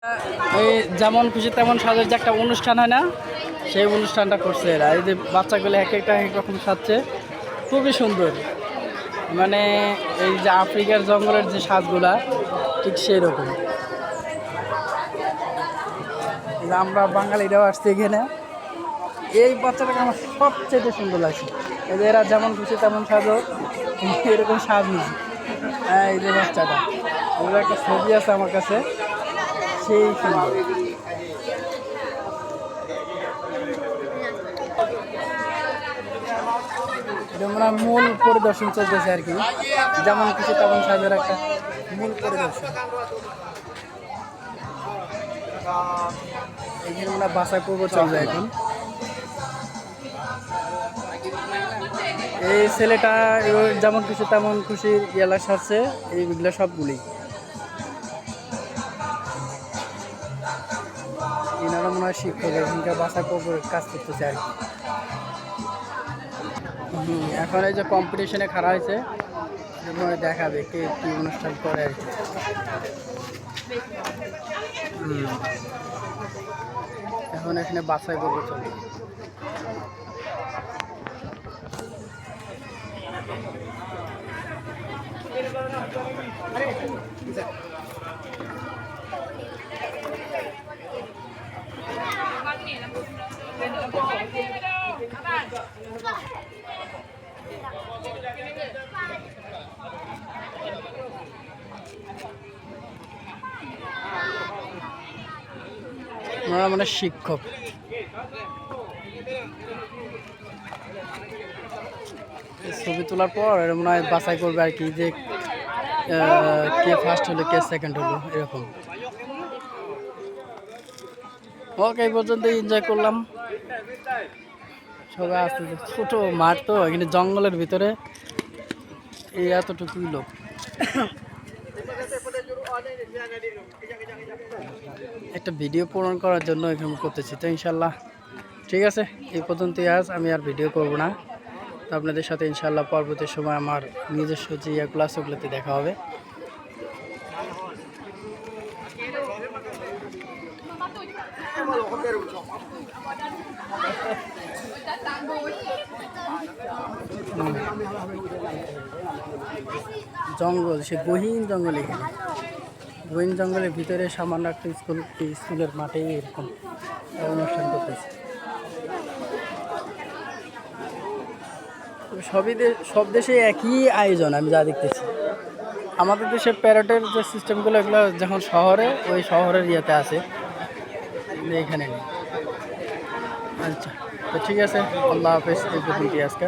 এই যেমন খুশি তেমন সাজের যে একটা অনুষ্ঠান হয় না, সেই অনুষ্ঠানটা করছে এরা। এই যে বাচ্চাগুলো এক একটা এক রকম সাজছে, খুবই সুন্দর। মানে এই যে আফ্রিকার জঙ্গলের যে সাজগুলা, ঠিক সেই রকম। আমরা বাঙালিরাও আসছি এখানে। এই বাচ্চাটাকে আমার সবচেয়ে সুন্দর লাগছে। এই যে এরা যেমন খুশি তেমন সাজো, এরকম সাজ নিয়েছে। হ্যাঁ, এই যে বাচ্চাটা, ওগুলো একটা ছবি আছে আমার কাছে, সেই সুন্দর। এটা মানে মূল পরিদর্শন চলতেছে আর কি, যেমন খুশি তেমন সাজের একটা মূল পরিদর্শন। এখানে মানে বাসায় পূর্ব চলবে এখন। এই ছেলেটা যেমন খুশি তেমন খুশি ইয়েলা সাজছে, এইগুলো সবগুলি এনারা মনে হয় শিক্ষক, এখানকার বাসায় পূর্ব কাজ করতেছে আর কি। এখন এই যে কম্পিটিশনে খাড়া হয়েছে, দেখাবে কে কি অনুষ্ঠান করে আর কি। এখন এখানে বাছাই করবে চলবে। ওনারা মানে শিক্ষক। ছবি তোলার পর মনে হয় বাছাই করবে আর কি, যে কে ফার্স্ট হলো কে সেকেন্ড হলো এরকম। ওকে, এই পর্যন্ত এনজয় করলাম। সবাই আসতে ছোট মাঠ তো, এখানে জঙ্গলের ভিতরে এই এতটুকুই লোক। একটা ভিডিও পূরণ করার জন্য এখানে করতেছি, তো ইনশাল্লাহ ঠিক আছে। এই পর্যন্তই আজ, আমি আর ভিডিও করব না। তো আপনাদের সাথে ইনশাল্লাহ পরবর্তী সময় আমার নিজস্ব যে ক্লাস ওগুলোতে দেখা হবে। জঙ্গল, সে গহীন জঙ্গল, এখানে গহীন জঙ্গলের ভিতরে সামান্য একটা স্কুলের মাঠে এরকম অনুষ্ঠান করতেছে। সব দেশে একই আয়োজন আমি যা দেখতেছি। আমাদের দেশে প্যারটের যে সিস্টেমগুলো, এগুলো যখন শহরে, ওই শহরের ইয়েতে আছে, এখানে নেই। আচ্ছা, তো ঠিক আছে, আল্লাহ হাফেজ। এই পর্যন্ত আজকে।